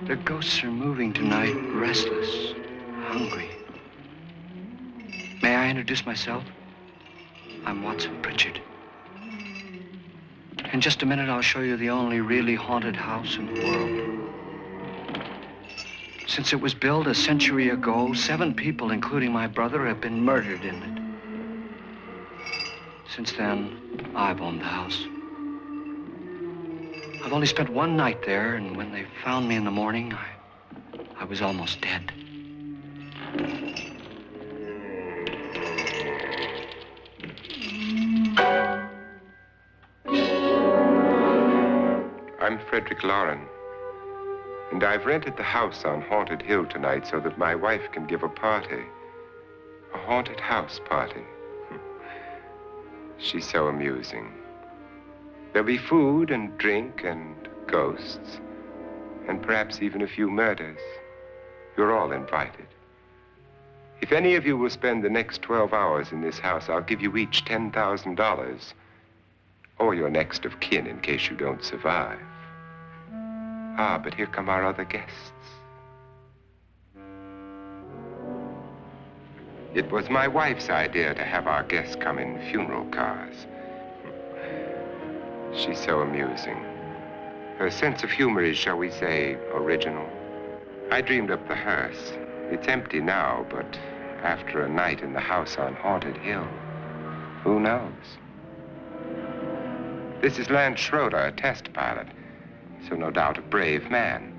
The ghosts are moving tonight, restless, hungry. May I introduce myself? I'm Watson Pritchard. In just a minute, I'll show you the only really haunted house in the world. Since it was built a century ago, 7 people, including my brother, have been murdered in it. Since then, I've owned the house. I've only spent one night there, and when they found me in the morning, I was almost dead. I'm Frederick Lauren, and I've rented the house on Haunted Hill tonight so that my wife can give a party. A haunted house party. She's so amusing. There'll be food and drink and ghosts, and perhaps even a few murders. You're all invited. If any of you will spend the next 12 hours in this house, I'll give you each $10,000, or your next of kin in case you don't survive. Ah, but here come our other guests. It was my wife's idea to have our guests come in funeral cars. She's so amusing. Her sense of humor is, shall we say, original. I dreamed up the hearse. It's empty now, but after a night in the house on Haunted Hill, who knows? This is Lance Schroeder, a test pilot, so no doubt a brave man.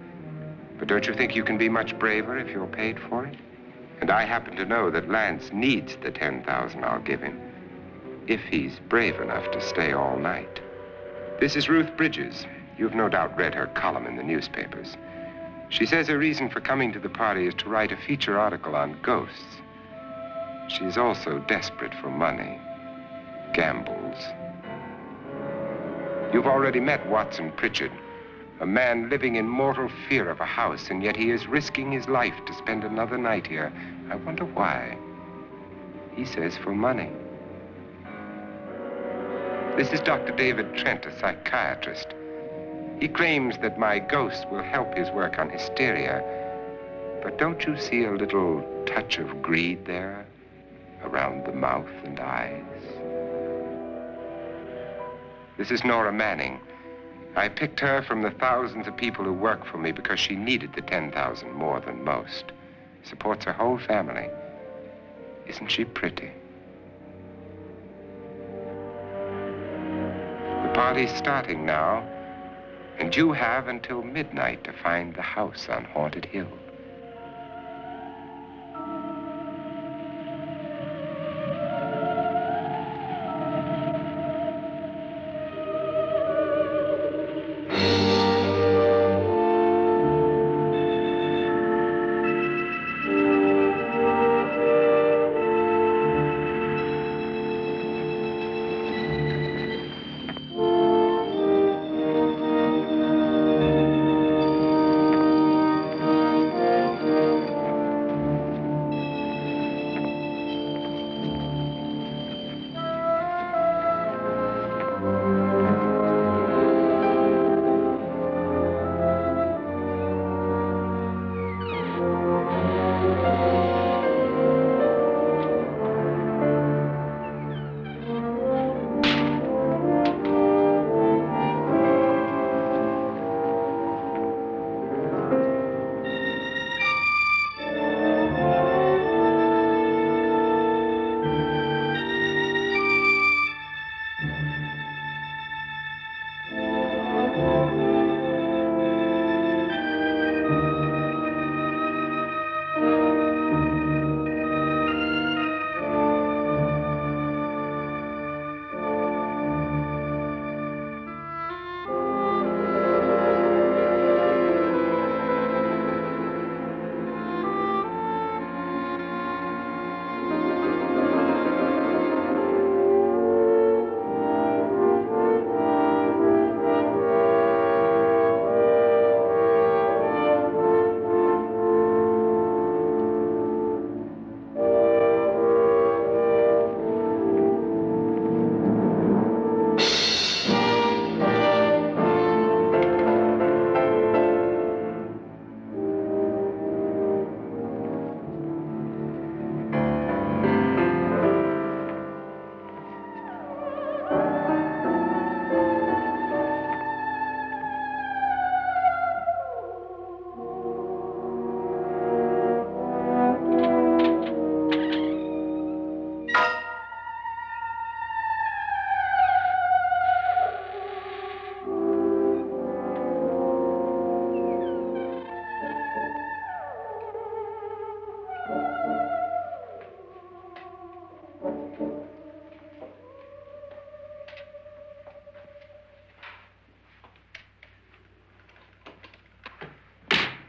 But don't you think you can be much braver if you're paid for it? And I happen to know that Lance needs the $10,000 I'll give him, if he's brave enough to stay all night. This is Ruth Bridges. You've no doubt read her column in the newspapers. She says her reason for coming to the party is to write a feature article on ghosts. She's also desperate for money, gambles. You've already met Watson Pritchard, a man living in mortal fear of a house, and yet he is risking his life to spend another night here. I wonder why. He says for money. This is Dr. David Trent, a psychiatrist. He claims that my ghost will help his work on hysteria. But don't you see a little touch of greed there around the mouth and eyes? This is Nora Manning. I picked her from the thousands of people who work for me because she needed the $10,000 more than most. Supports her whole family. Isn't she pretty? The party's starting now, and you have until midnight to find the house on Haunted Hill.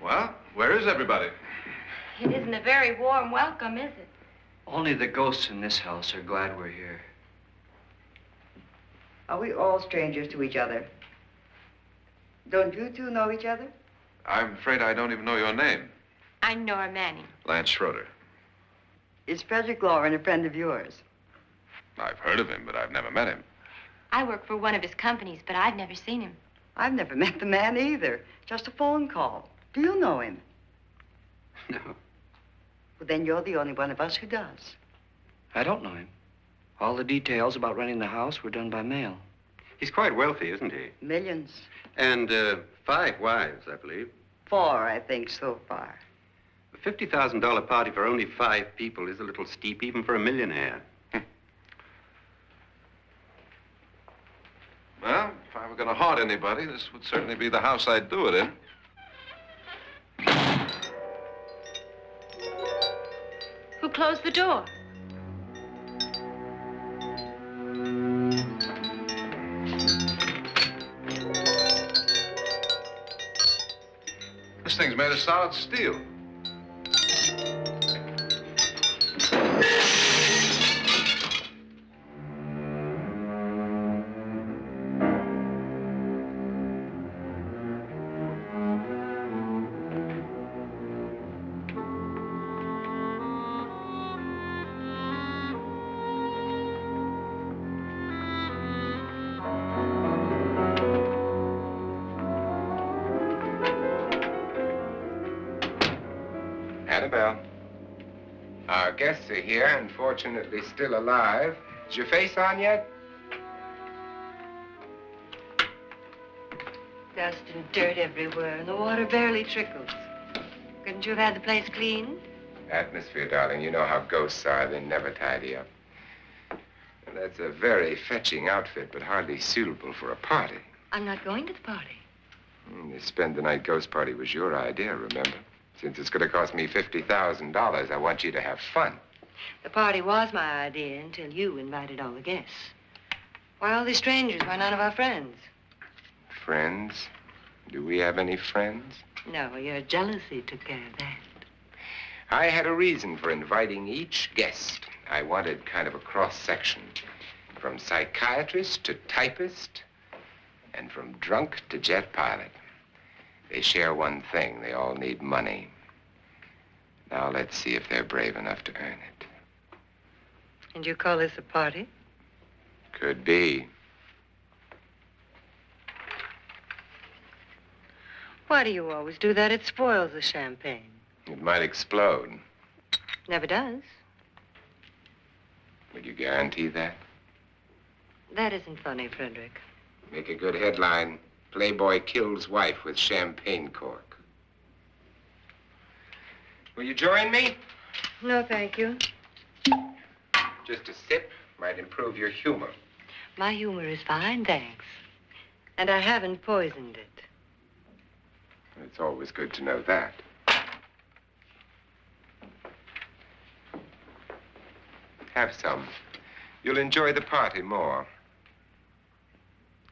Well, where is everybody? It isn't a very warm welcome, is it? Only the ghosts in this house are glad we're here. Are we all strangers to each other? Don't you two know each other? I'm afraid I don't even know your name. I'm Nora Manning. Lance Schroeder. Is Frederick Lauren a friend of yours? I've heard of him, but I've never met him. I work for one of his companies, but I've never seen him. I've never met the man either. Just a phone call. Do you know him? No, Well, then you're the only one of us who does. I don't know him. All the details about renting the house were done by mail. He's quite wealthy, isn't he? Millions. And 5 wives, I believe. 4, I think, so far. A $50,000 party for only 5 people is a little steep, even for a millionaire. Well, if I were going to haunt anybody, this would certainly be the house I'd do it in. Who closed the door? This thing's made of solid steel. Annabelle, our guests are here, unfortunately still alive. Is your face on yet? Dust and dirt everywhere, and the water barely trickles. Couldn't you have had the place cleaned? Atmosphere, darling. You know how ghosts are. They never tidy up. And that's a very fetching outfit, but hardly suitable for a party. I'm not going to the party. The spend-the-night ghost party was your idea, remember? Since it's going to cost me $50,000, I want you to have fun. The party was my idea until you invited all the guests. Why all these strangers? Why none of our friends? Friends? Do we have any friends? No, your jealousy took care of that. I had a reason for inviting each guest. I wanted kind of a cross-section. From psychiatrist to typist, and from drunk to jet pilot. They share one thing. They all need money. Now let's see if they're brave enough to earn it. And you call this a party? Could be. Why do you always do that? It spoils the champagne. It might explode. Never does. Would you guarantee that? That isn't funny, Frederick. Make a good headline. Playboy kills wife with champagne cork. Will you join me? No, thank you. Just a sip might improve your humor. My humor is fine, thanks. And I haven't poisoned it. It's always good to know that. Have some. You'll enjoy the party more.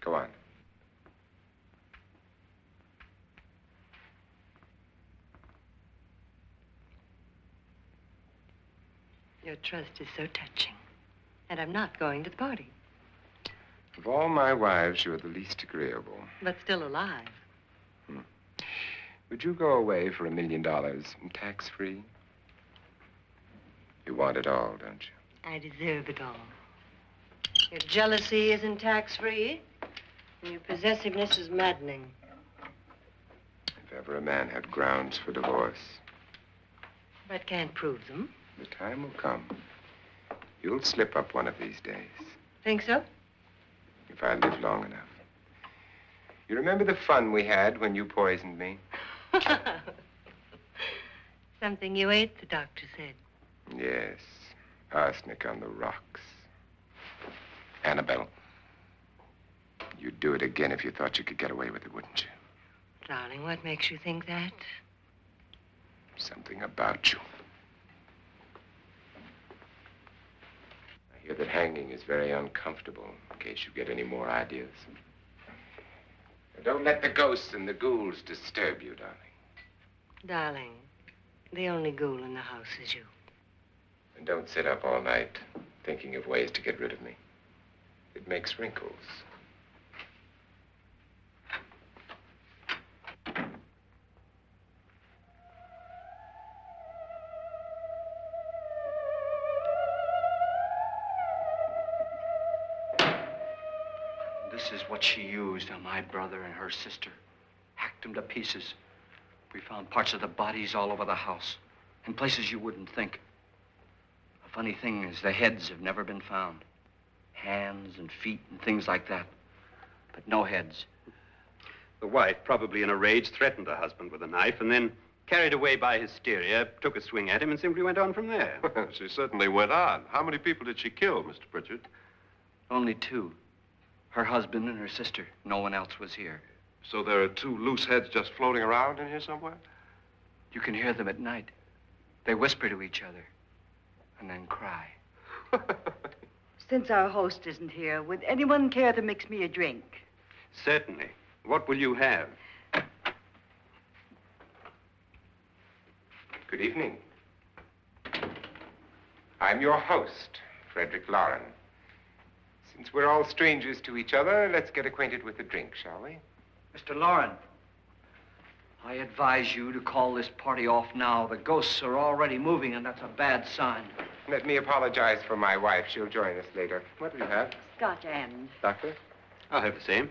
Go on. Your trust is so touching. And I'm not going to the party. Of all my wives, you're the least agreeable. But still alive. Would you go away for $1 million and tax-free? You want it all, don't you? I deserve it all. Your jealousy isn't tax-free. And your possessiveness is maddening. If ever a man had grounds for divorce, But can't prove them. the time will come. You'll slip up one of these days, Think so? if I live long enough. You remember the fun we had when you poisoned me? Something you ate, the doctor said. Yes, arsenic on the rocks. Annabelle, you'd do it again if you thought you could get away with it, wouldn't you? Darling, what makes you think that? Something about you. I hear that hanging is very uncomfortable, in case you get any more ideas. Now, don't let the ghosts and the ghouls disturb you, darling. Darling, the only ghoul in the house is you. And don't sit up all night thinking of ways to get rid of me. It makes wrinkles. This is what she used on my brother and her sister. Hacked them to pieces. We found parts of the bodies all over the house, in places you wouldn't think. The funny thing is the heads have never been found. Hands and feet and things like that. But no heads. The wife, probably in a rage, threatened her husband with a knife and then, carried away by hysteria, took a swing at him and simply went on from there. She certainly went on. How many people did she kill, Mr. Pritchard? Only two. Her husband and her sister. No one else was here. So there are two loose heads just floating around in here somewhere? You can hear them at night. They whisper to each other and then cry. Since our host isn't here, would anyone care to mix me a drink? Certainly. What will you have? Good evening. I'm your host, Frederick Lauren. Since we're all strangers to each other, let's get acquainted with a drink, shall we? Mr. Lauren, I advise you to call this party off now. The ghosts are already moving, and that's a bad sign. Let me apologize for my wife. She'll join us later. What do you have? Scotch and. Doctor? I'll have the same.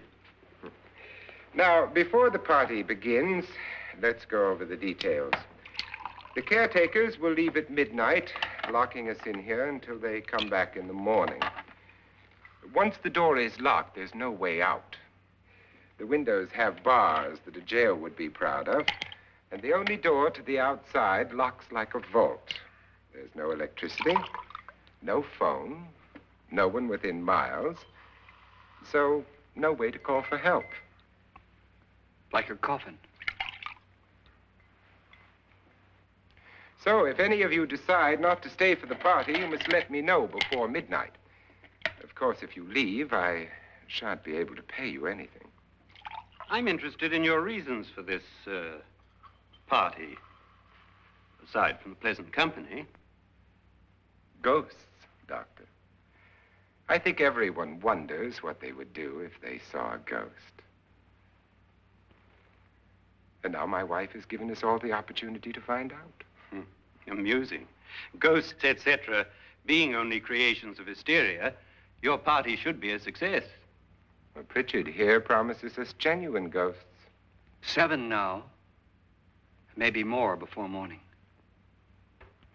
Now, before the party begins, let's go over the details. The caretakers will leave at midnight, locking us in here until they come back in the morning. Once the door is locked, there's no way out. The windows have bars that a jail would be proud of, and the only door to the outside locks like a vault. There's no electricity, no phone, no one within miles, so no way to call for help. Like a coffin. So if any of you decide not to stay for the party, you must let me know before midnight. Of course, if you leave, I shan't be able to pay you anything. I'm interested in your reasons for this, party. Aside from the pleasant company. Ghosts, Doctor. I think everyone wonders what they would do if they saw a ghost. And now my wife has given us all the opportunity to find out. Amusing. Ghosts, etc., being only creations of hysteria, your party should be a success. Well, Pritchard here promises us genuine ghosts. 7 now. Maybe more before morning.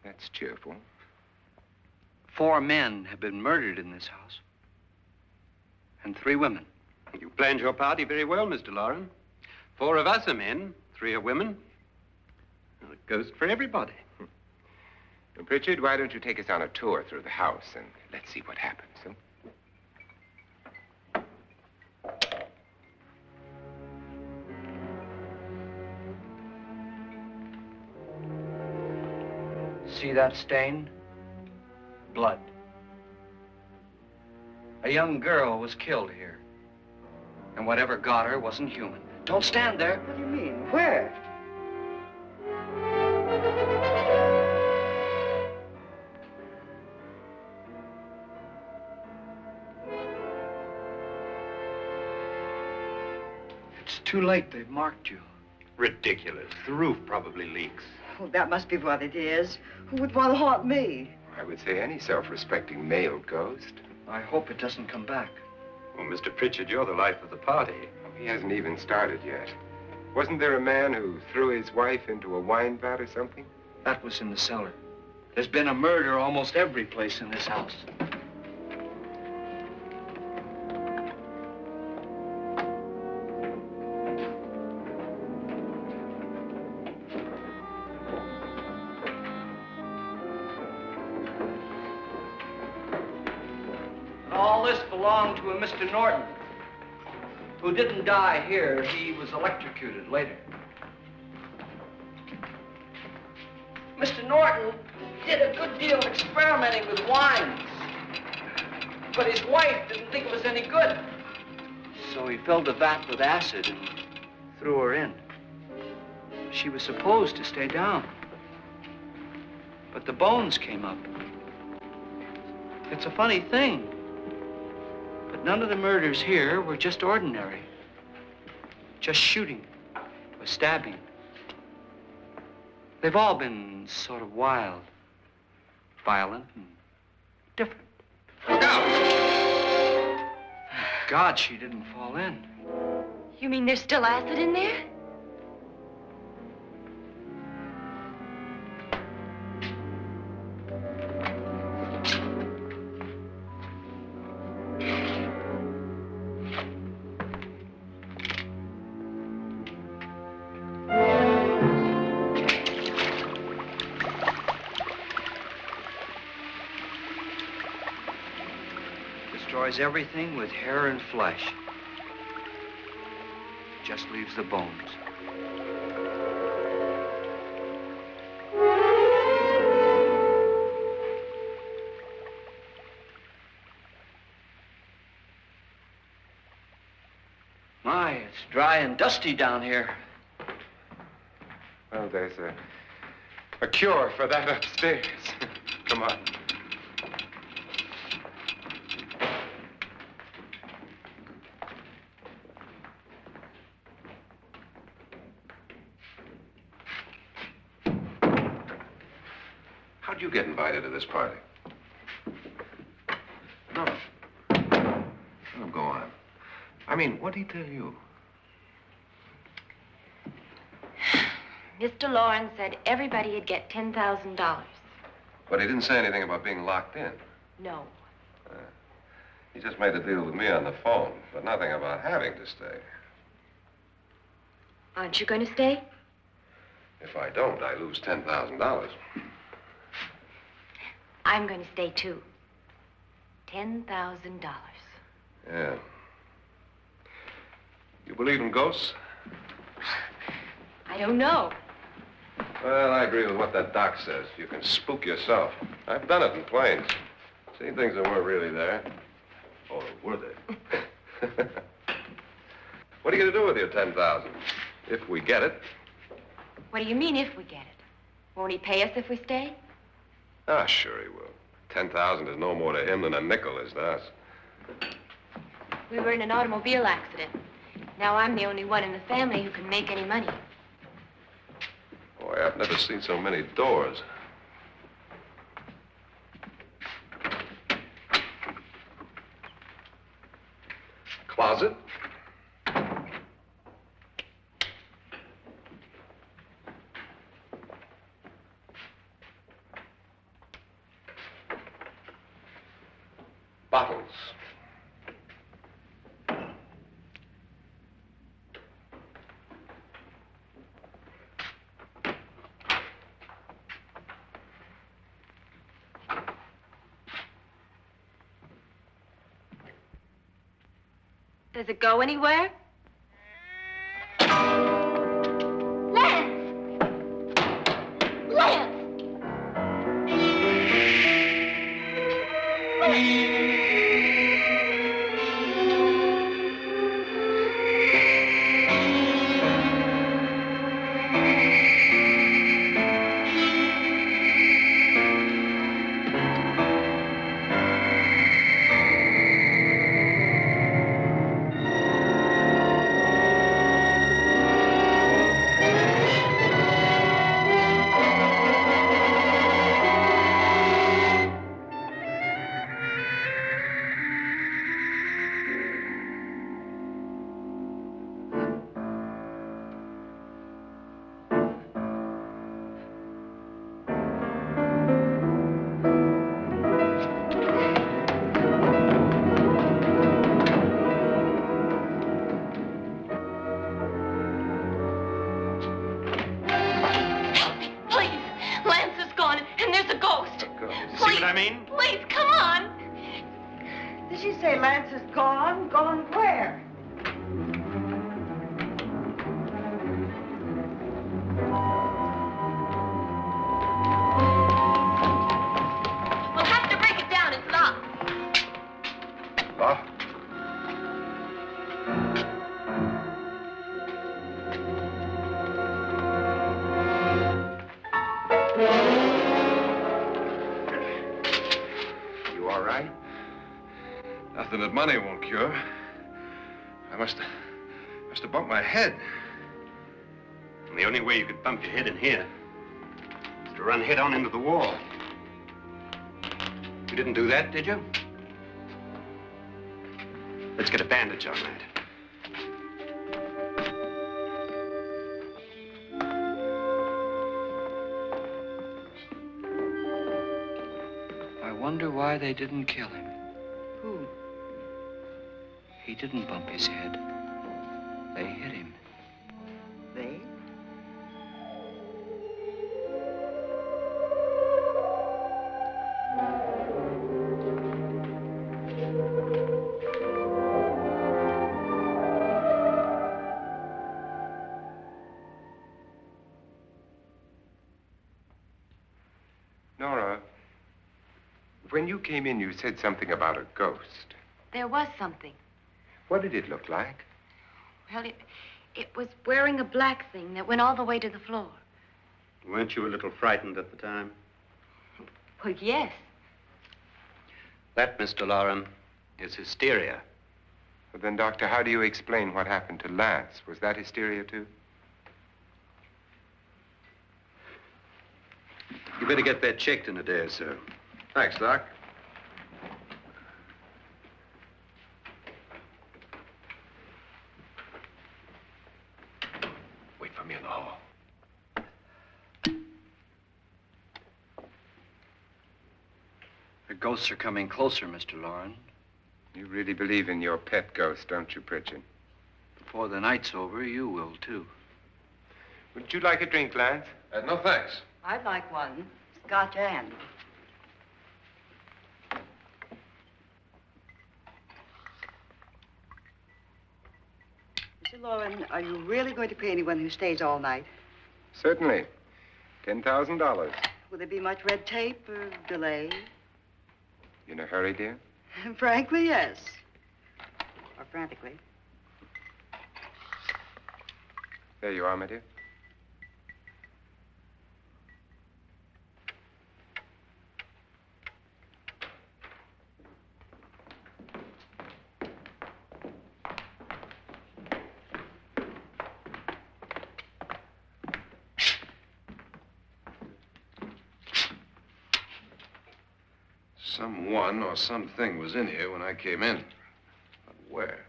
That's cheerful. 4 men have been murdered in this house. And 3 women. You planned your party very well, Mr. Lauren. 4 of us are men, 3 are women. A ghost for everybody. Well, Pritchard, why don't you take us on a tour through the house and let's see what happens, huh? See that stain? Blood. A young girl was killed here. And whatever got her wasn't human. Don't stand there. What do you mean? Where? It's too late. They've marked you. Ridiculous. The roof probably leaks. Oh, that must be what it is. Who would want to haunt me? I would say any self-respecting male ghost. I hope it doesn't come back. Well, Mr. Pritchard, you're the life of the party. He hasn't even started yet. Wasn't there a man who threw his wife into a wine vat or something? That was in the cellar. There's been a murder almost every place in this house. All this belonged to a Mr. Norton, who didn't die here. He was electrocuted later. Mr. Norton did a good deal of experimenting with wines, but his wife didn't think it was any good. So he filled the vat with acid and threw her in. She was supposed to stay down. But the bones came up. It's a funny thing. But none of the murders here were just ordinary. Just shooting or stabbing. They've all been sort of wild, violent, and different. Look out! Thank God she didn't fall in. You mean there's still acid in there? Destroys everything with hair and flesh. Just leaves the bones. My, it's dry and dusty down here. Well, there's a cure for that upstairs. Come on. How'd you get invited to this party? No. No, go on. I mean, what'd he tell you? Mr. Lawrence said everybody'd get $10,000. But he didn't say anything about being locked in. No. He just made a deal with me on the phone, but nothing about having to stay. Aren't you going to stay? If I don't, I lose $10,000. I'm going to stay, too. $10,000. Yeah. You believe in ghosts? I don't know. Well, I agree with what that doc says. You can spook yourself. I've done it in planes. Seen things that weren't really there. Or were they? What are you going to do with your $10,000? If we get it. What do you mean, if we get it? Won't he pay us if we stay? Ah, sure he will. 10,000 is no more to him than a nickel is to us. We were in an automobile accident. Now I'm the only one in the family who can make any money. Boy, I've never seen so many doors. Closet. Bottles. Does it go anywhere? Lance! Lance! I mean? Please, come on. Did she say Lance is gone? Gone where? We'll have to break it down. It's locked. Locked? nothing that money won't cure. I must have bumped my head. And the only way you could bump your head in here is to run head on into the wall. You didn't do that, did you? Let's get a bandage on that. I wonder why they didn't kill him. Who? He didn't bump his head. They hit him. They? Nora, when you came in, you said something about a ghost. There was something. What did it look like? Well, it was wearing a black thing that went all the way to the floor. Weren't you a little frightened at the time? Well, yes. That, Mr. Loren, is hysteria. Well, then, Doctor, how do you explain what happened to Lance? Was that hysteria, too? You better get that checked in a day or so. Thanks, Doc. Wait for me in the hall. The ghosts are coming closer, Mr. Loren. You really believe in your pet ghost, don't you, Pritchard? Before the night's over, you will, too. Would you like a drink, Lance? No, thanks. I'd like one. Scotch and. Mr. Loren, are you really going to pay anyone who stays all night? Certainly. $10,000. Will there be much red tape or delay? You in a hurry, dear? Frankly, yes. Or frantically. There you are, my dear. Someone or something was in here when I came in. But where?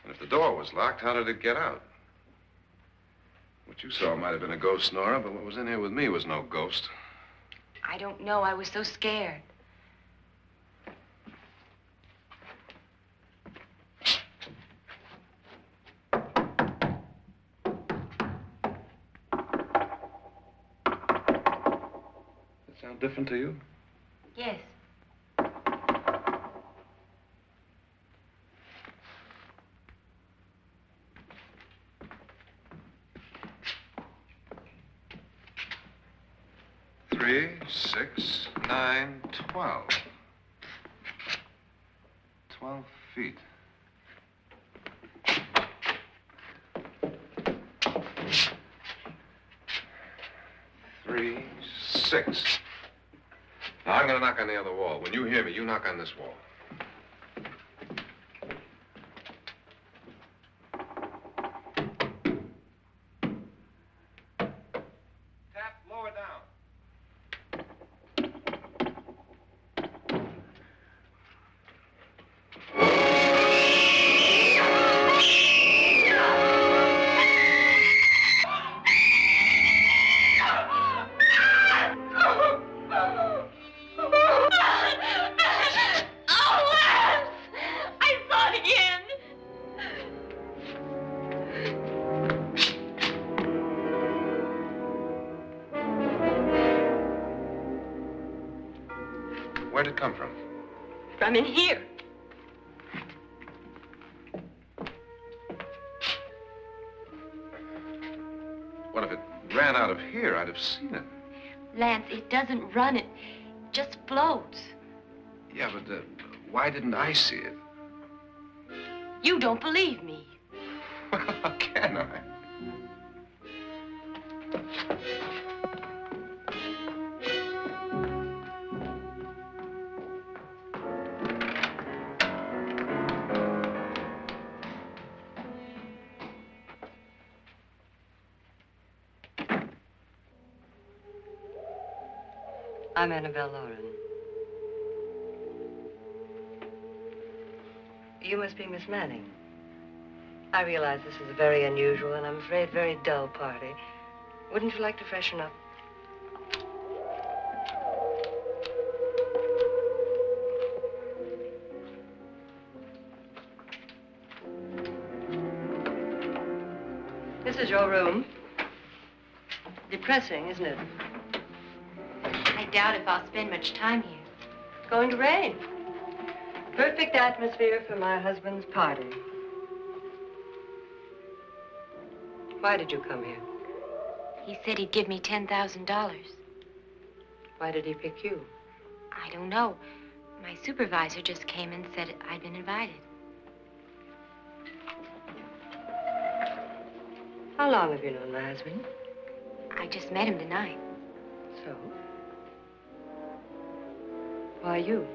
And if the door was locked, how did it get out? What you saw might have been a ghost, Nora, but what was in here with me was no ghost. I don't know. I was so scared. Does that sound different to you? Yes. Three, 6, 9, 12. 12 feet. Three, 6. Now, I'm going to knock on the other wall. When you hear me, you knock on this wall. Tap lower down. Where'd it come from? From in here. What if it ran out of here? I'd have seen it. Lance, it doesn't run. It just floats. Yeah, but why didn't I see it? You don't believe me. Well, how can I? I'm Annabelle Lauren. You must be Miss Manning. I realize this is a very unusual and I'm afraid very dull party. Wouldn't you like to freshen up? This is your room. Depressing, isn't it? I doubt if I'll spend much time here. It's going to rain. Perfect atmosphere for my husband's party. Why did you come here? He said he'd give me $10,000. Why did he pick you? I don't know. My supervisor just came and said I'd been invited. How long have you known my husband? I just met him tonight. So? Why you?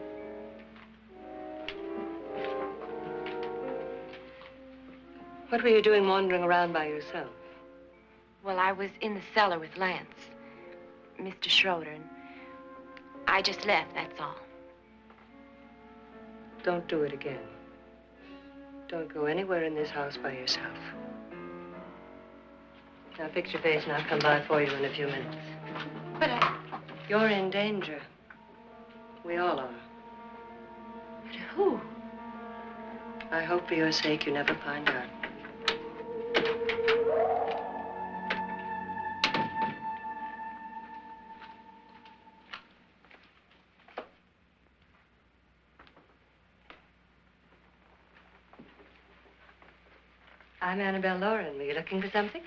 What were you doing wandering around by yourself? Well, I was in the cellar with Lance, Mr. Schroeder, and I just left, that's all. Don't do it again. Don't go anywhere in this house by yourself. Now fix your face and I'll come by for you in a few minutes. But You're in danger. We all are. but who? I hope for your sake you never find out. I'm Annabelle Lauren. Were you looking for something?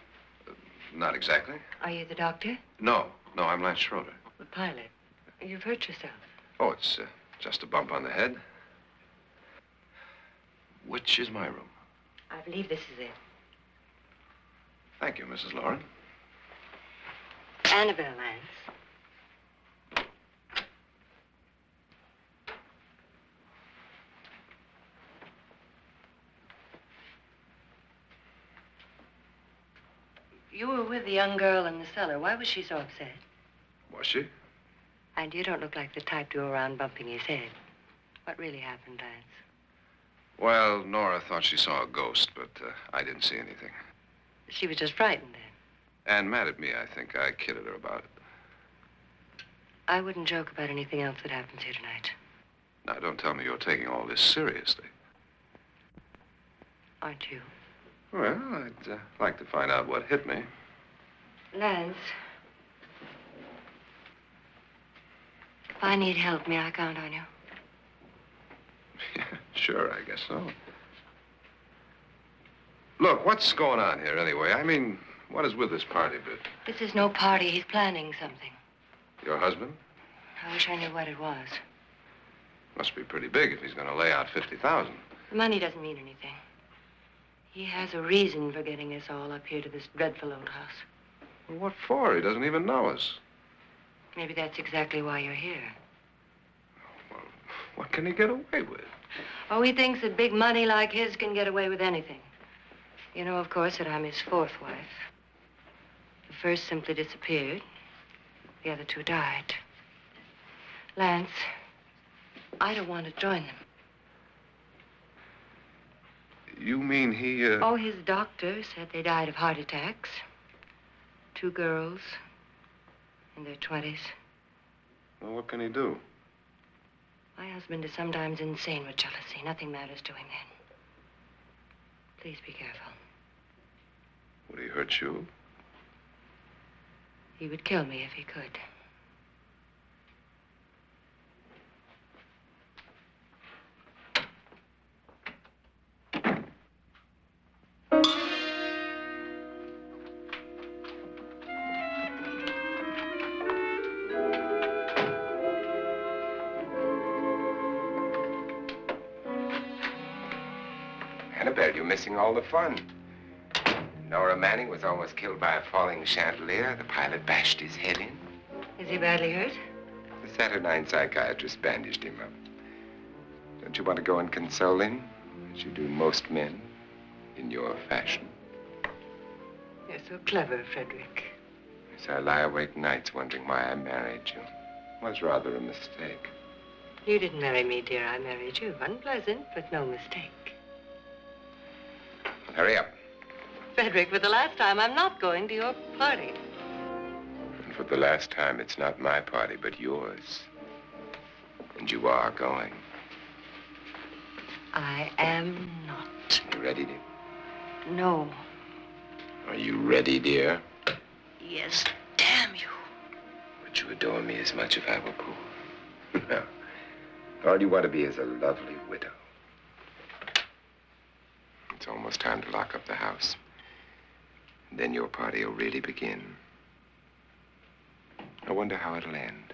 Not exactly. Are you the doctor? No, I'm Lance Schroeder. The pilot. You've hurt yourself. Oh, it's just a bump on the head. Which is my room? I believe this is it. Thank you, Mrs. Lauren. Annabelle Lance. You were with the young girl in the cellar. Why was she so upset? Was she? And you don't look like the type to go around bumping his head. What really happened, Lance? Well, Nora thought she saw a ghost, but I didn't see anything. She was just frightened then. And mad at me, I think. I kidded her about it. I wouldn't joke about anything else that happens here tonight. Now, don't tell me you're taking all this seriously. Aren't you? Well, I'd like to find out what hit me. Lance. If I need help, may I count on you? Yeah, sure, I guess so. Look, what's going on here anyway? I mean, what is with this party bit? This is no party. He's planning something. Your husband? I wish I knew what it was. Must be pretty big if he's going to lay out 50,000. The money doesn't mean anything. He has a reason for getting us all up here to this dreadful old house. Well, what for? He doesn't even know us. Maybe that's exactly why you're here. Well, what can he get away with? Oh, he thinks that big money like his can get away with anything. You know, of course, that I'm his fourth wife. The first simply disappeared. The other two died. Lance, I don't want to join them. You mean he, Oh, his doctor said they died of heart attacks. 2 girls in their 20s. Well, what can he do? My husband is sometimes insane with jealousy. Nothing matters to him then. Please be careful. Would he hurt you? He would kill me if he could. Annabelle, you're missing all the fun. Nora Manning was almost killed by a falling chandelier. The pilot bashed his head in. Is he badly hurt? The Saturnine psychiatrist bandaged him up. Don't you want to go and console him, as you do most men, in your fashion? You're so clever, Frederick. So I lie awake nights wondering why I married you. was rather a mistake. You didn't marry me, dear. I married you. Unpleasant, but no mistake. Hurry up. Frederick, for the last time, I'm not going to your party. And for the last time, it's not my party, but yours. And you are going. I am not. You ready, dear? No. Are you ready, dear? Yes, damn you. Would you adore me as much if I were poor? No. All you want to be is a lovely widow. It's almost time to lock up the house. And then your party will really begin. I wonder how it'll end.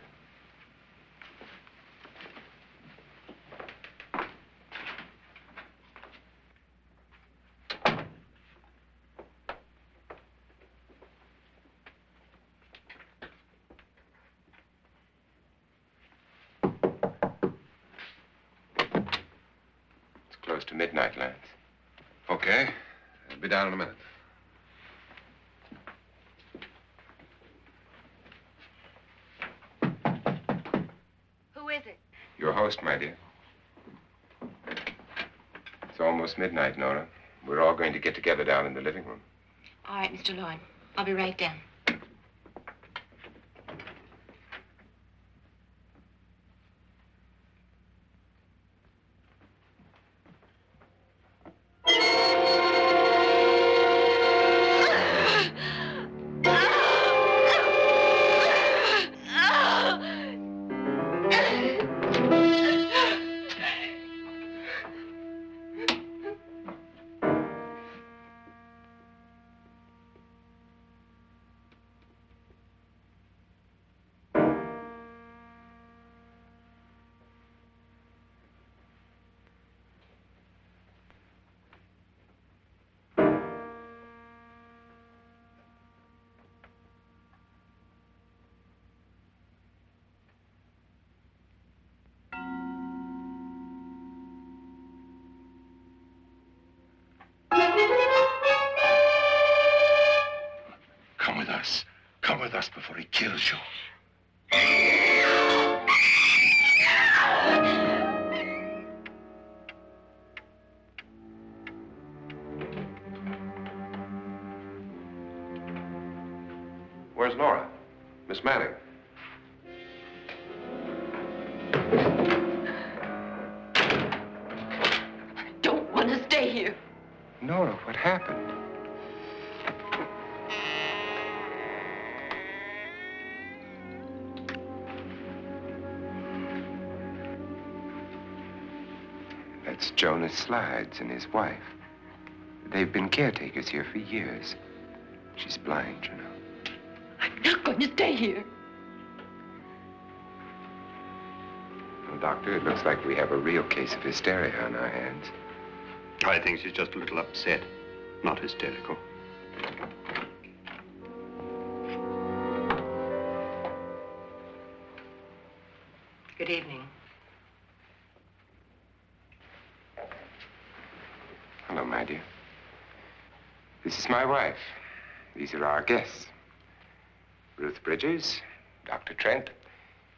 It's close to midnight, Lance. Okay. I'll be down in a minute. Who is it? Your host, my dear. It's almost midnight, Nora. We're all going to get together down in the living room. All right, Mr. Lloyd. I'll be right down. Come with us. Come with us before he kills you. Where's Nora? Miss Manning. I don't want to stay here. Nora, what happened? That's Jonas Slides and his wife. They've been caretakers here for years. She's blind, you know. I'm not going to stay here. Well, Doctor, it looks like we have a real case of hysteria on our hands. I think she's just a little upset, not hysterical. Good evening. Hello, my dear. This is my wife. These are our guests. Ruth Bridges, Dr. Trent.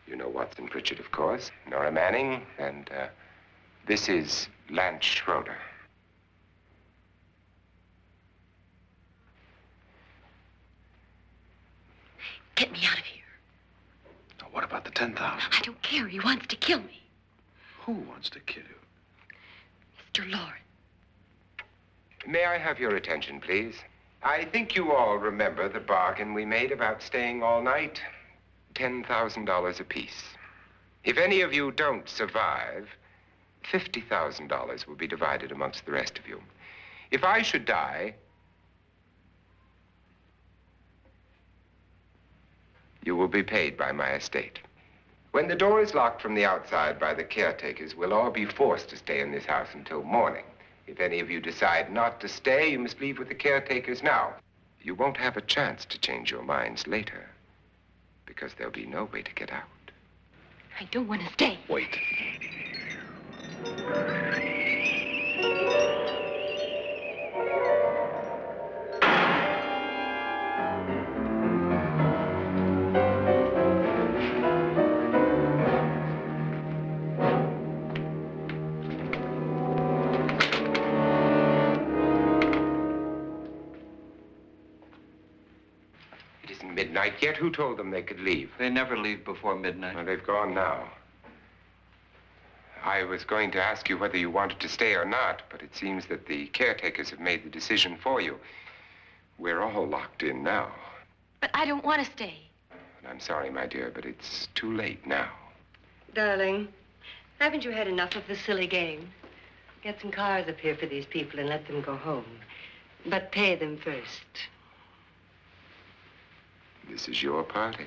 You know Watson Pritchard, of course. Nora Manning, and this is Lance Schroeder. Get me out of here. Now, what about the 10,000? I don't care. He wants to kill me. Who wants to kill you? Mr. Lloyd. May I have your attention, please? I think you all remember the bargain we made about staying all night. $10,000 apiece. If any of you don't survive, $50,000 will be divided amongst the rest of you. If I should die, you will be paid by my estate. When the door is locked from the outside by the caretakers, we'll all be forced to stay in this house until morning. If any of you decide not to stay, you must leave with the caretakers now. You won't have a chance to change your minds later, because there'll be no way to get out. I don't want to stay. Wait. isn't midnight yet. Who told them they could leave? They never leave before midnight. Well, they've gone now. I was going to ask you whether you wanted to stay or not, but it seems that the caretakers have made the decision for you. We're all locked in now. But I don't want to stay. And I'm sorry, my dear, but it's too late now. Darling, haven't you had enough of the silly game? Get some cars up here for these people and let them go home. But pay them first. This is your party,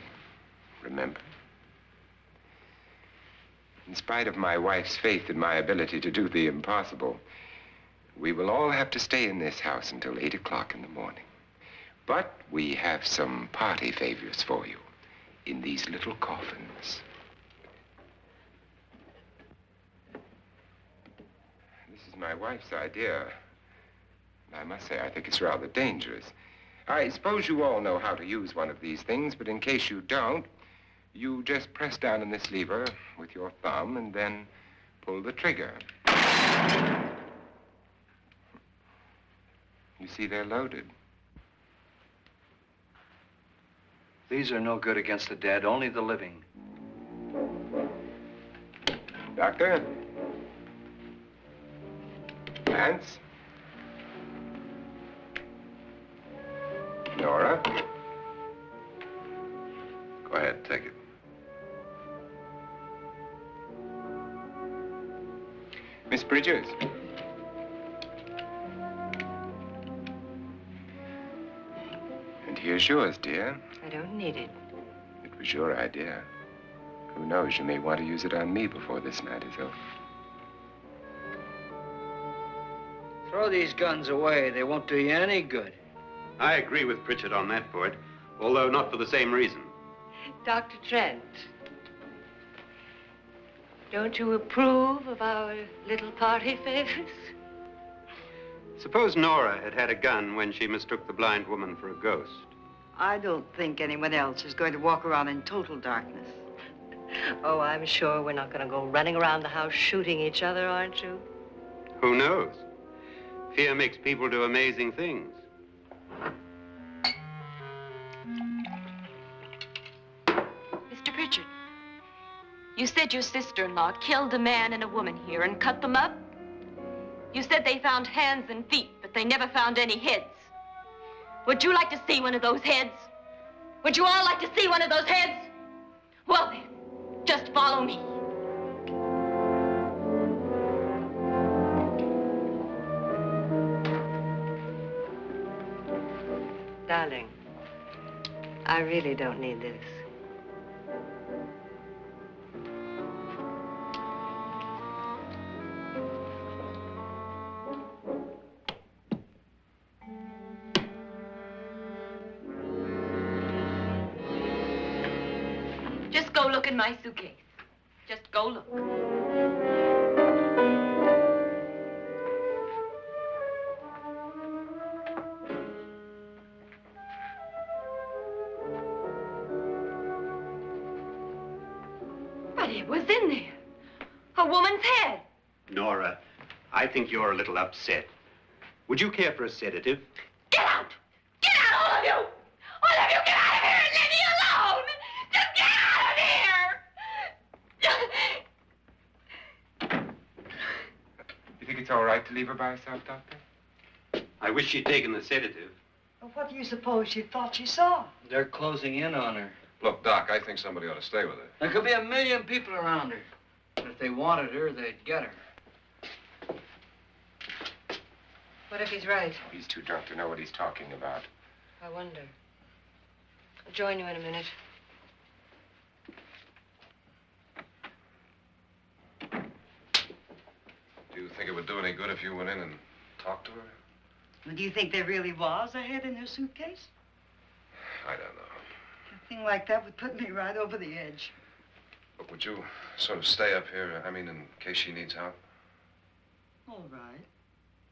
remember? In spite of my wife's faith in my ability to do the impossible, we will all have to stay in this house until 8 o'clock in the morning. But we have some party favors for you in these little coffins. This is my wife's idea. And I must say, I think it's rather dangerous. I suppose you all know how to use one of these things, but in case you don't, you just press down on this lever with your thumb and then pull the trigger. You see, they're loaded. These are no good against the dead, only the living. Doctor? Lance? Nora? Go ahead, take it. Miss Bridges? And here's yours, dear. I don't need it. It was your idea. Who knows, you may want to use it on me before this night is over. Throw these guns away. They won't do you any good. I agree with Pritchard on that point, although not for the same reason. Dr. Trent, don't you approve of our little party favors? Suppose Nora had had a gun when she mistook the blind woman for a ghost. I don't think anyone else is going to walk around in total darkness. Oh, I'm sure we're not going to go running around the house shooting each other, aren't you? Who knows? Fear makes people do amazing things. Mr. Pritchard, you said your sister-in-law killed a man and a woman here and cut them up? You said they found hands and feet, but they never found any heads. Would you like to see one of those heads? Would you all like to see one of those heads? Well then, just follow me. Darling, I really don't need this. Just go look in my suitcase. Just go look. But it was in there. A woman's head. Nora, I think you're a little upset. Would you care for a sedative? Get out! Get out, all of you! All of you, get out of here and leave me alone! Just get out of here! You think it's all right to leave her by herself, Doctor? I wish she'd taken the sedative. Well, what do you suppose she thought she saw? They're closing in on her. Look, Doc, I think somebody ought to stay with her. There could be 1 million people around her. But if they wanted her, they'd get her. What if he's right? He's too drunk to know what he's talking about. I wonder. I'll join you in a minute. Do you think it would do any good if you went in and talked to her? Well, do you think there really was a head in her suitcase? I don't know. A thing like that would put me right over the edge. But would you sort of stay up here, I mean, in case she needs help? All right.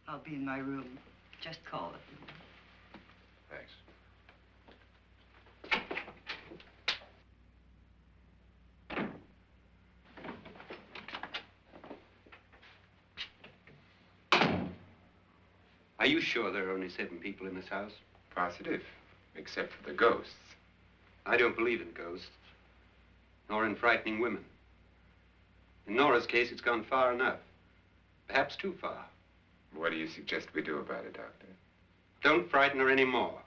I'll be in my room. Just call it. Thanks. Are you sure there are only 7 people in this house? Positive, except for the ghosts. I don't believe in ghosts, nor in frightening women. In Nora's case, it's gone far enough. Perhaps too far. What do you suggest we do about it, Doctor? Don't frighten her anymore.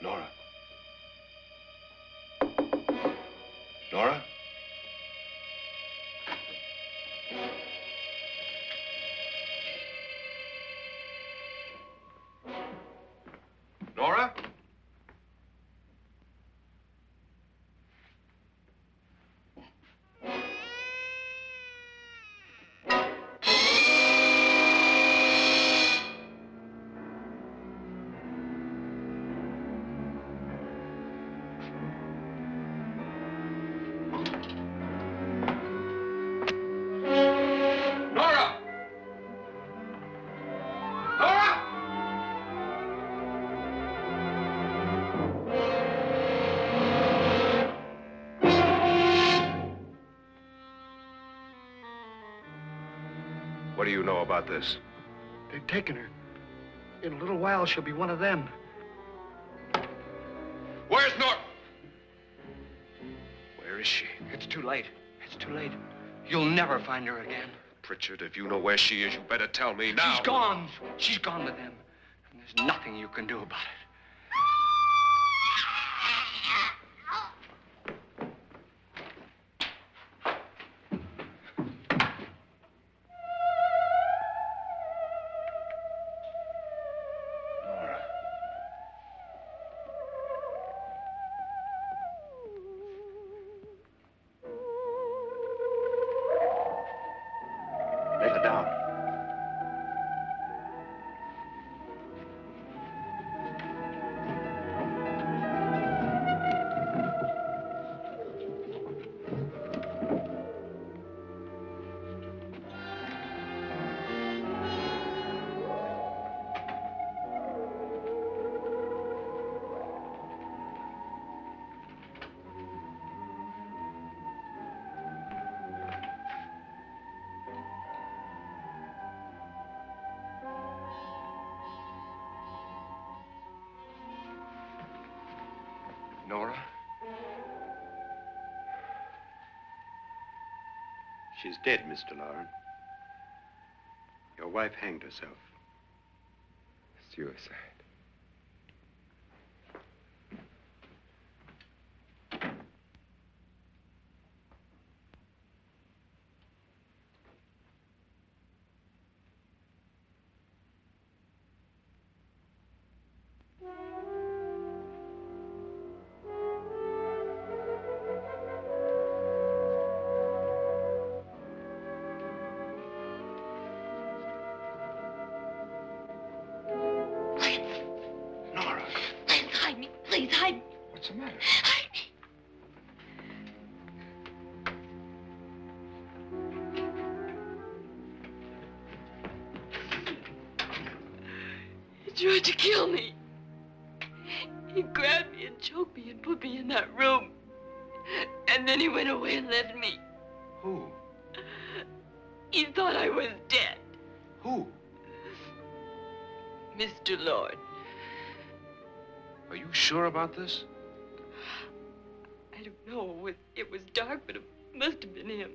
Nora? Nora? Nora? Nora! Nora! What do you know about this? They've taken her. In a little while, she'll be one of them. Where's Nora? Where is she? It's too late. It's too late. You'll never find her again. Pritchard, if you know where she is, you better tell me now. She's gone. She's gone with them. And there's nothing you can do about it. Nora. Let her down. Nora? She's dead, Mr. Lauren. Your wife hanged herself. Suicide. Nora, Please hide me. Please hide me. What's the matter? Hide me. He tried to kill me. He grabbed me and choked me and put me in that room. And then he went away and left me. who? He thought I was dead. Who? Mr. Lord. Are you sure about this? I don't know. It was dark, but it must have been him.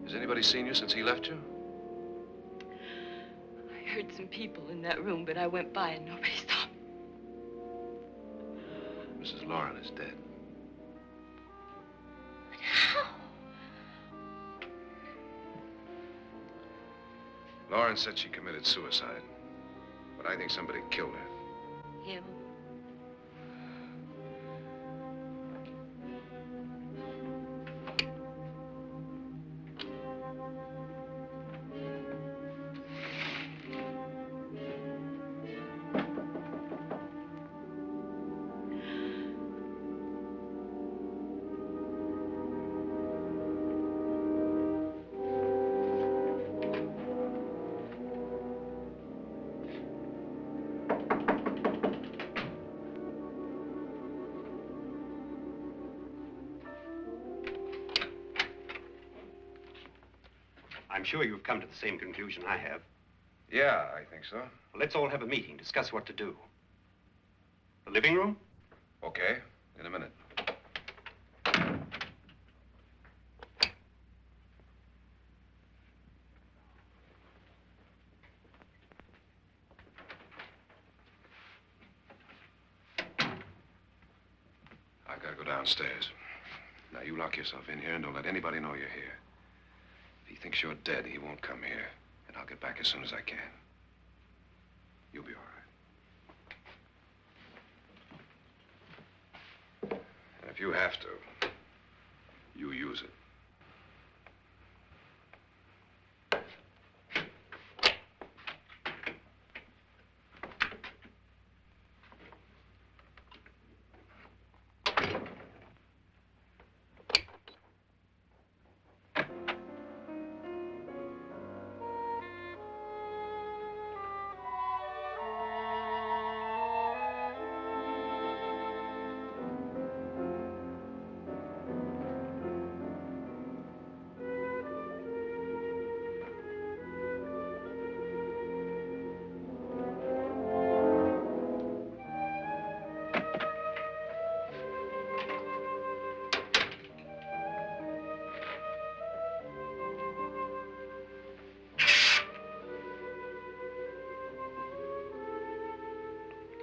Has anybody seen you since he left you? I heard some people in that room, but I went by and nobody saw me. Mrs. Lauren is dead. But how? Lauren said she committed suicide, but I think somebody killed her. Him? I'm sure you've come to the same conclusion I have. Yeah, I think so. Well, let's all have a meeting, discuss what to do. The living room? Okay, in a minute. I've got to go downstairs. Now, you lock yourself in here and don't let anybody know you're here. If he thinks you're dead, he won't come here. And I'll get back as soon as I can. You'll be all right. And if you have to, you use it.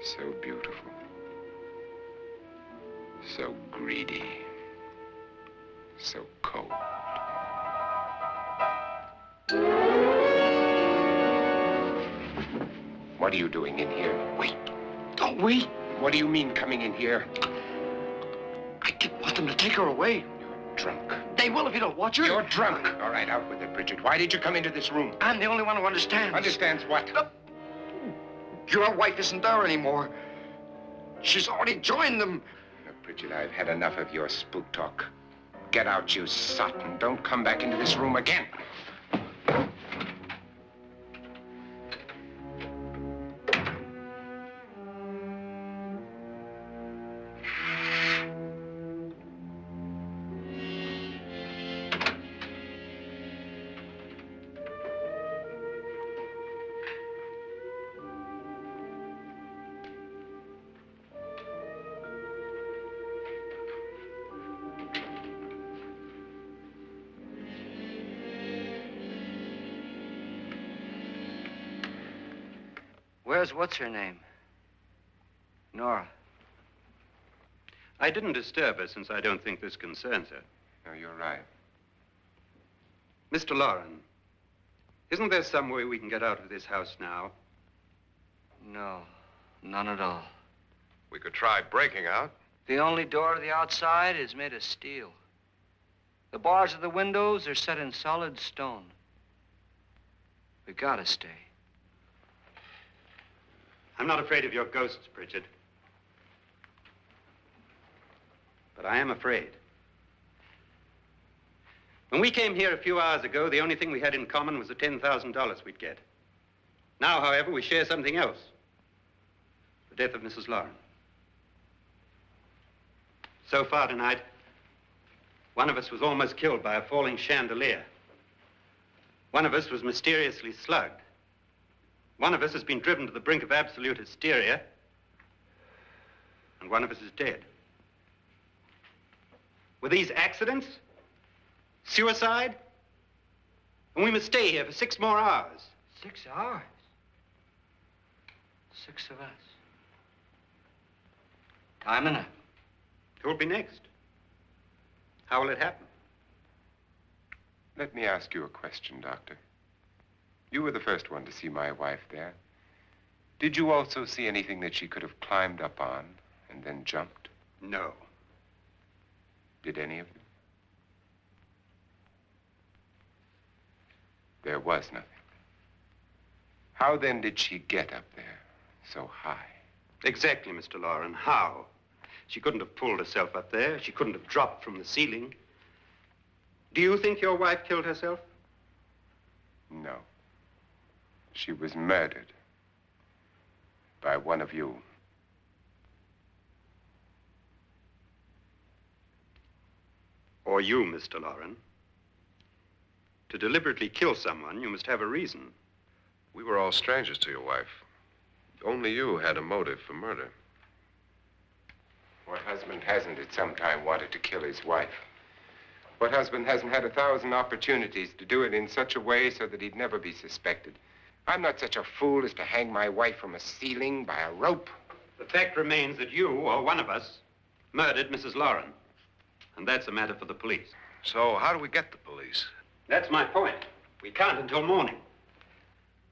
So beautiful. So greedy. So cold. What are you doing in here? Wait. Don't wait. What do you mean coming in here? I didn't want them to take her away. You're drunk. They will if you don't watch her. You're drunk. All right, out with it, Bridget. Why did you come into this room? I'm the only one who understands. Understands what? Your wife isn't there anymore. She's already joined them. Now, Bridget, I've had enough of your spook talk. Get out, you sot, and don't come back into this room again. Where's what's-her-name? Nora. I didn't disturb her since I don't think this concerns her. No, you're right. Mr. Loren, isn't there some way we can get out of this house now? No, none at all. We could try breaking out. The only door to the outside is made of steel. The bars of the windows are set in solid stone. We gotta stay. I'm not afraid of your ghosts, Bridget. But I am afraid. When we came here a few hours ago, the only thing we had in common was the $10,000 we'd get. Now, however, we share something else. The death of Mrs. Loren. So far tonight, one of us was almost killed by a falling chandelier. One of us was mysteriously slugged. One of us has been driven to the brink of absolute hysteria, and one of us is dead. Were these accidents? Suicide? And we must stay here for 6 more hours. 6 hours? 6 of us. Time enough. Who'll be next? How will it happen? Let me ask you a question, Doctor. You were the first one to see my wife there. Did you also see anything that she could have climbed up on and then jumped? No. Did any of you? There was nothing. How then did she get up there so high? Exactly, Mr. Loren. How? She couldn't have pulled herself up there. She couldn't have dropped from the ceiling. Do you think your wife killed herself? No. She was murdered by one of you. Or you, Mr. Loren. To deliberately kill someone, you must have a reason. We were all strangers to your wife. Only you had a motive for murder. What husband hasn't at some time wanted to kill his wife? What husband hasn't had 1,000 opportunities to do it in such a way so that he'd never be suspected? I'm not such a fool as to hang my wife from a ceiling by a rope. The fact remains that you, or one of us, murdered Mrs. Lauren. And that's a matter for the police. So how do we get the police? That's my point. We can't until morning.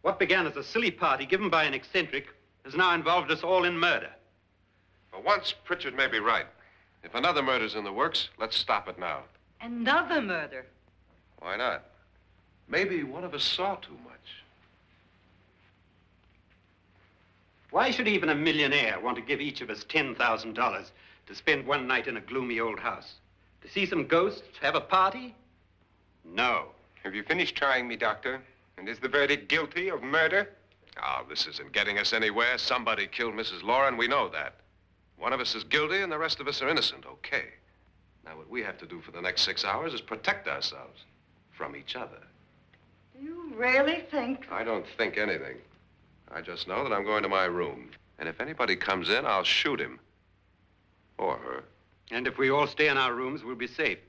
What began as a silly party given by an eccentric has now involved us all in murder. For once, Pritchard may be right. If another murder's in the works, let's stop it now. Another murder. Why not? Maybe one of us saw too much. Why should even a millionaire want to give each of us $10,000 to spend one night in a gloomy old house? To see some ghosts, have a party? No. Have you finished trying me, Doctor? And is the verdict guilty of murder? Oh, this isn't getting us anywhere. Somebody killed Mrs. Lauren. We know that. One of us is guilty and the rest of us are innocent, okay. Now, what we have to do for the next 6 hours is protect ourselves from each other. Do you really think? I don't think anything. I just know that I'm going to my room. And if anybody comes in, I'll shoot him. Or her. And if we all stay in our rooms, we'll be safe.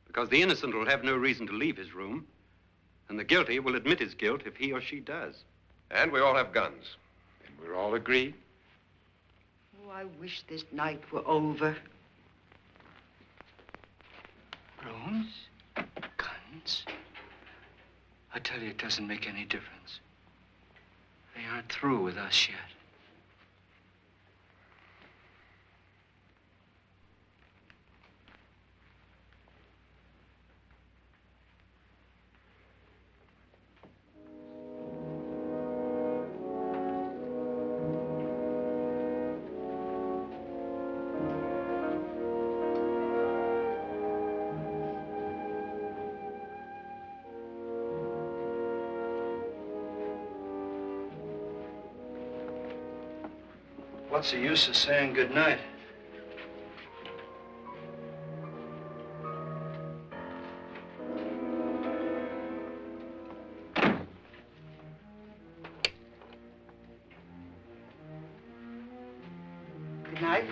Because the innocent will have no reason to leave his room. And the guilty will admit his guilt if he or she does. And we all have guns. And we're all agreed? Oh, I wish this night were over. Rooms? Guns? I tell you, it doesn't make any difference. They aren't through with us yet. What's the use of saying goodnight? Good night.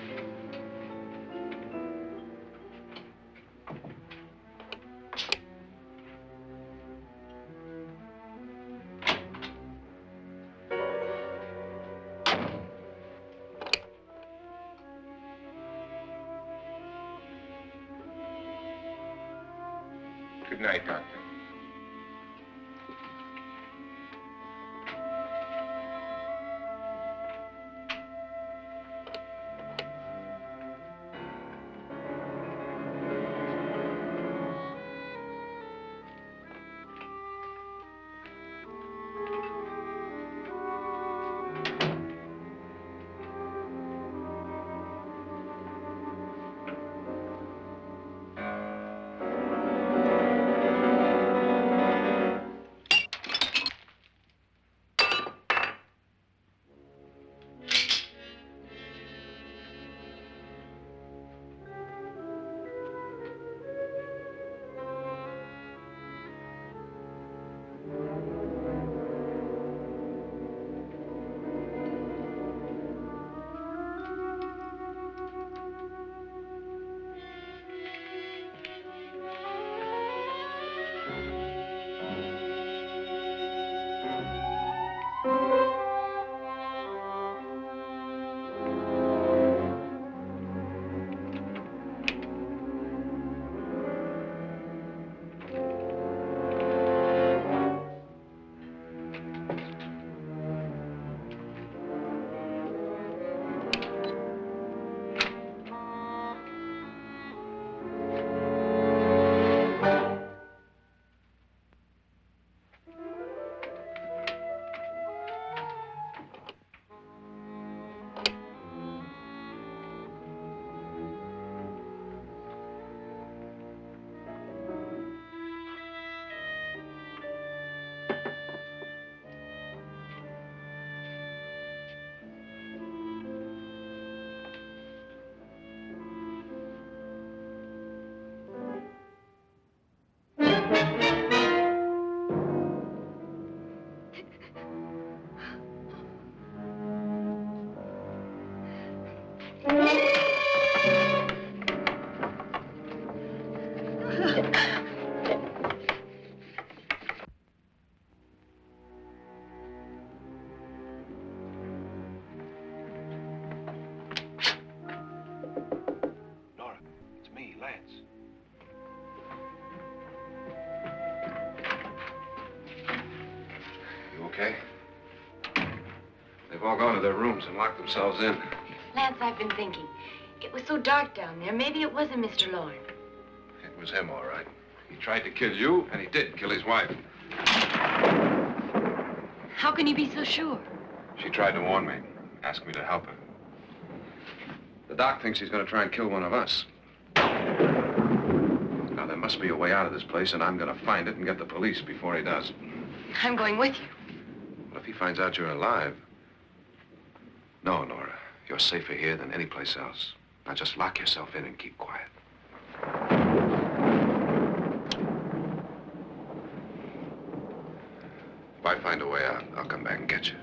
Good night, Doctor. Nora, it's me, Lance. You okay? They've all gone to their rooms and locked themselves in. Lance, I've been thinking. It was so dark down there. Maybe it wasn't Mr. Lorne. It was him, all right. He tried to kill you, and he did kill his wife. How can you be so sure? She tried to warn me, asked me to help her. The doc thinks he's going to try and kill one of us. Now, there must be a way out of this place, and I'm going to find it and get the police before he does. I'm going with you. Well, if he finds out you're alive... No, Nora. You're safer here than any place else. Now, just lock yourself in and keep quiet. If I find a way out, I'll come back and get you.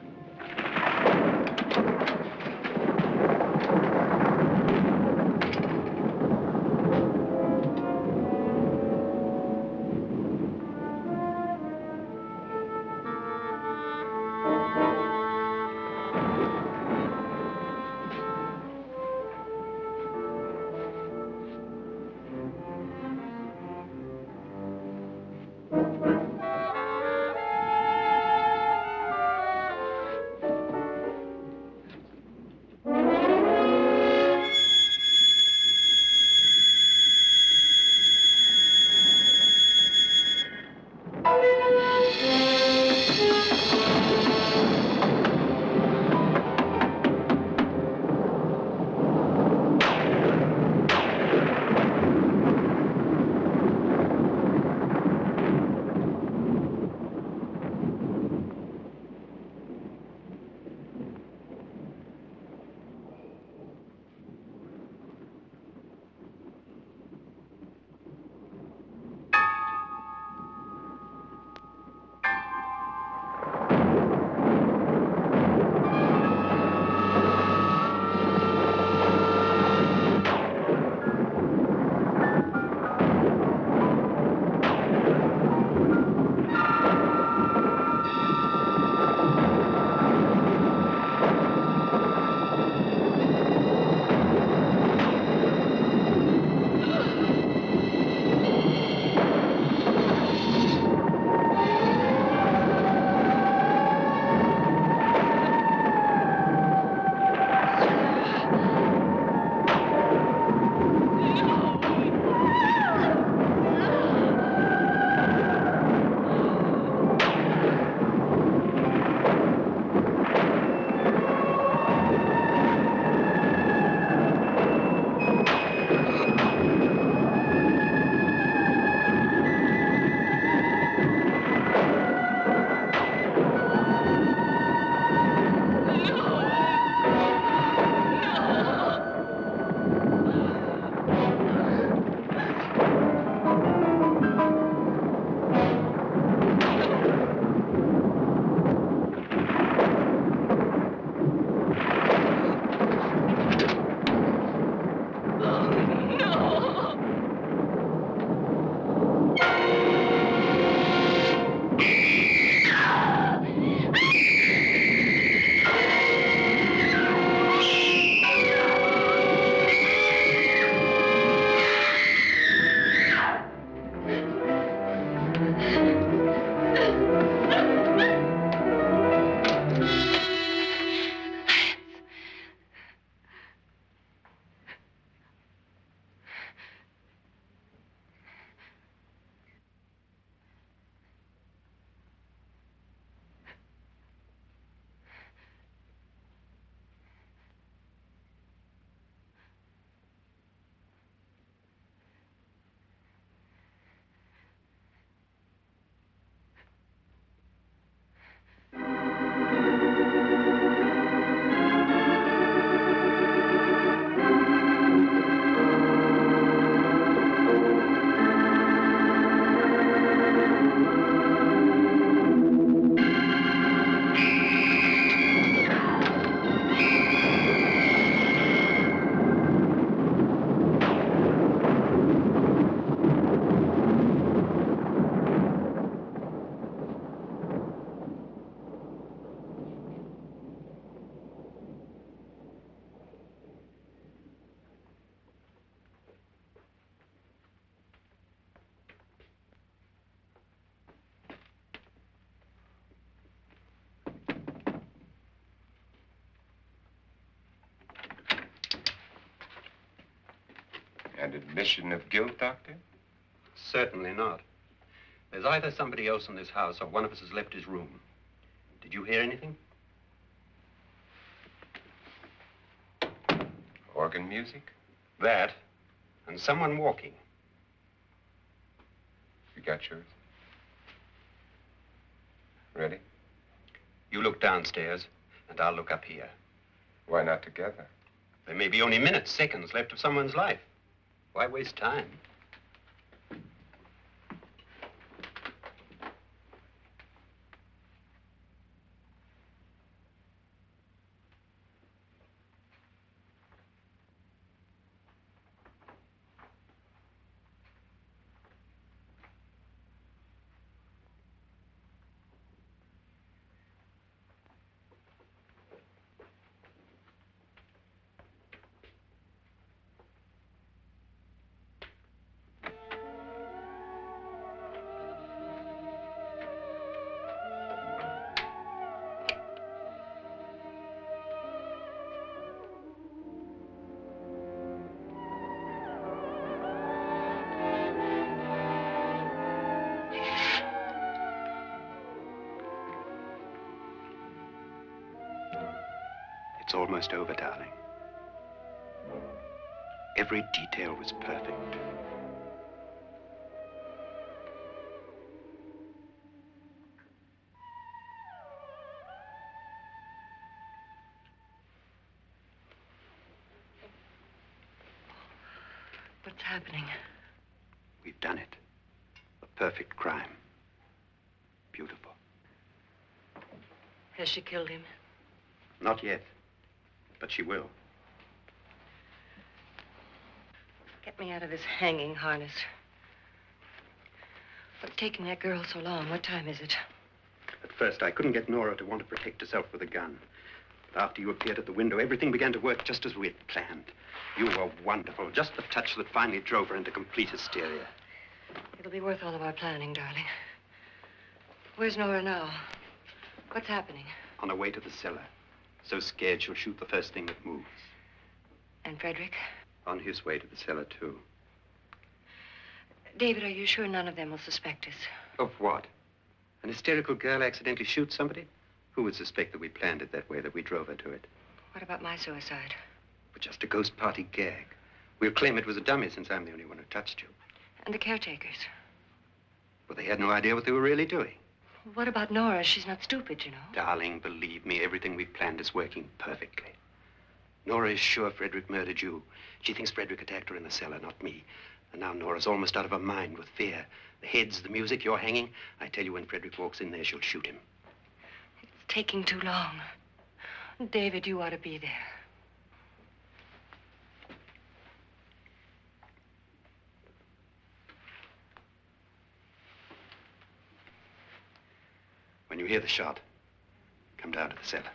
An admission of guilt, Doctor? Certainly not. There's either somebody else in this house or one of us has left his room. Did you hear anything? Organ music? That, and someone walking. You got yours? Ready? You look downstairs, and I'll look up here. Why not together? There may be only minutes, seconds left of someone's life. Why waste time? It's almost over, darling. Every detail was perfect. What's happening? We've done it. A perfect crime. Beautiful. Has she killed him? Not yet, but she will. Get me out of this hanging harness. What's taking that girl so long? What time is it? At first, I couldn't get Nora to want to protect herself with a gun. But after you appeared at the window, everything began to work just as we had planned. You were wonderful. Just the touch that finally drove her into complete hysteria. It'll be worth all of our planning, darling. Where's Nora now? What's happening? On her way to the cellar. So scared she'll shoot the first thing that moves. And Frederick? On his way to the cellar, too. David, are you sure none of them will suspect us? Of what? An hysterical girl accidentally shoots somebody? Who would suspect that we planned it that way, that we drove her to it? What about my suicide? But just a ghost party gag. We'll claim it was a dummy since I'm the only one who touched you. And the caretakers? Well, they had no idea what they were really doing. What about Nora? She's not stupid, you know. Darling, believe me, everything we planned is working perfectly. Nora is sure Frederick murdered you. She thinks Frederick attacked her in the cellar, not me. And now Nora's almost out of her mind with fear. The heads, the music, you're hanging. I tell you, when Frederick walks in there, she'll shoot him. It's taking too long. David, you ought to be there. When you hear the shot, come down to the cellar.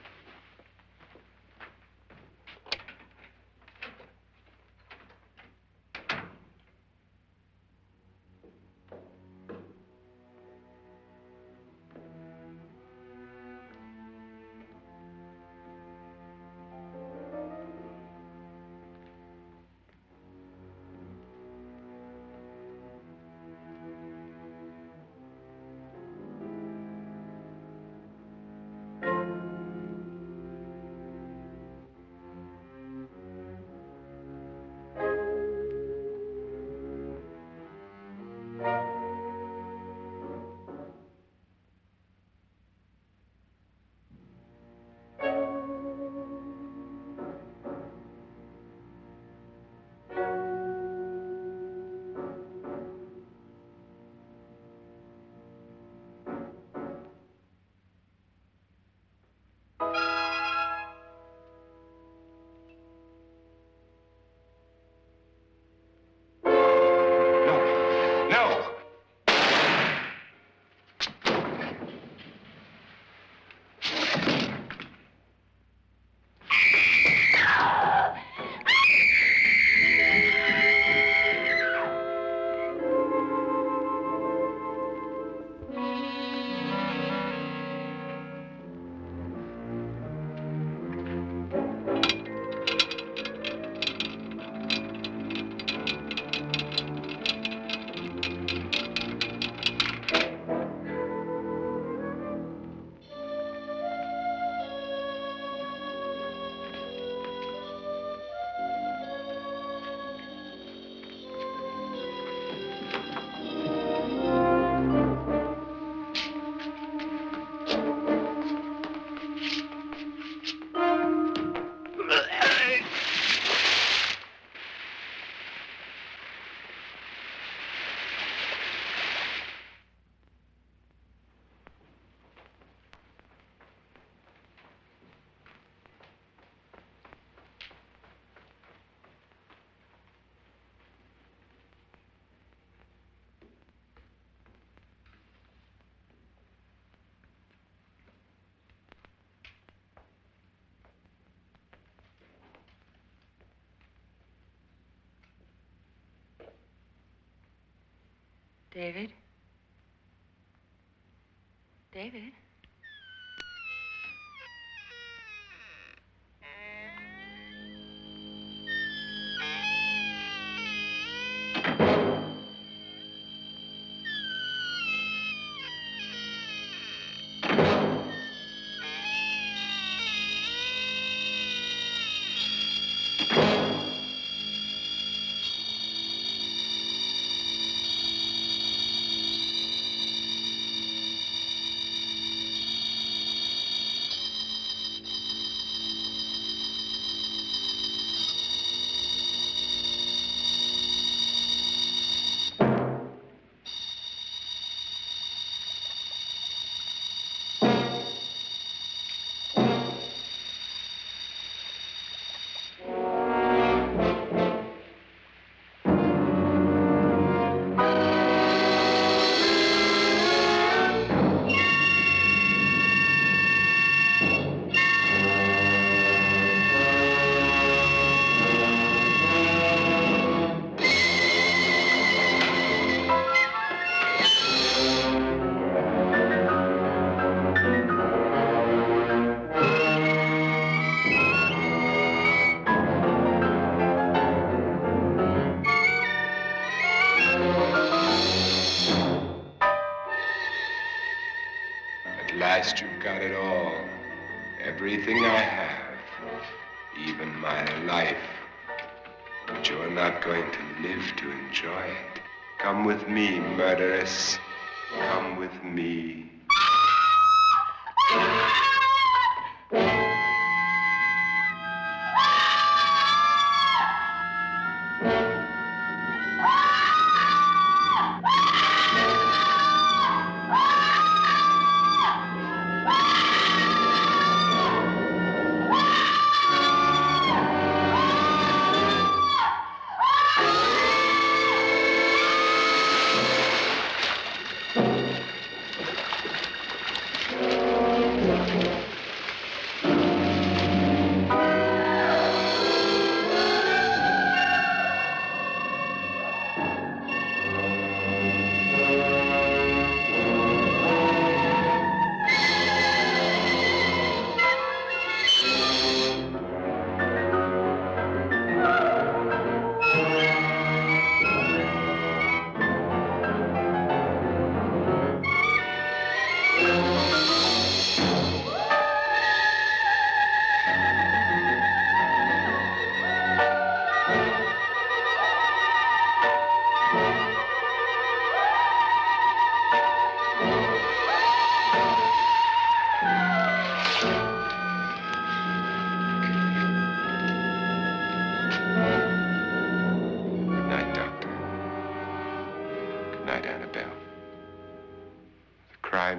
David? David? At last you've got it all. Everything I have. Even my life. But you're not going to live to enjoy it. Come with me, murderess. Come with me.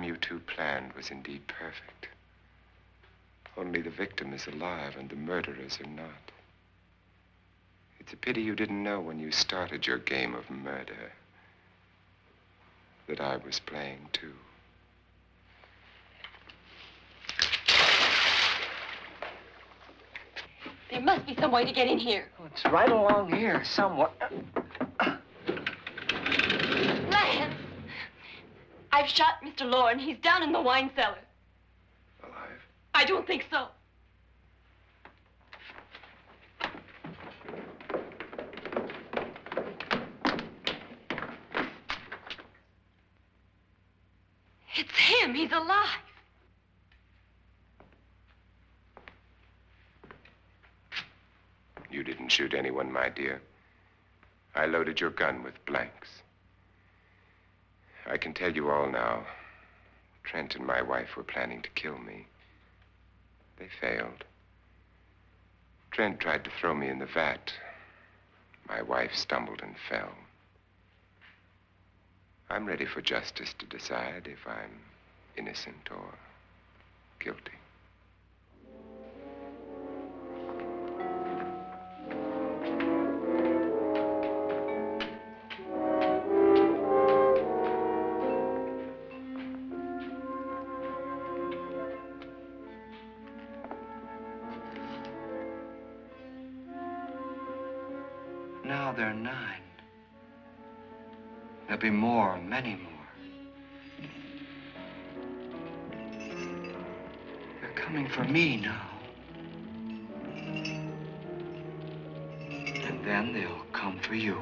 You two planned was indeed perfect. Only the victim is alive and the murderers are not. It's a pity you didn't know when you started your game of murder that I was playing too. There must be some way to get in here. Oh, it's right along here somewhere. Lance! I've shot Mr. Loren. He's down in the wine cellar. Alive? I don't think so. It's him. He's alive. You didn't shoot anyone, my dear. I loaded your gun with blanks. I can tell you all now. Trent and my wife were planning to kill me. They failed. Trent tried to throw me in the vat. My wife stumbled and fell. I'm ready for justice to decide if I'm innocent or guilty. Now they're 9. There'll be more, many more. They're coming for me now. And then they'll come for you.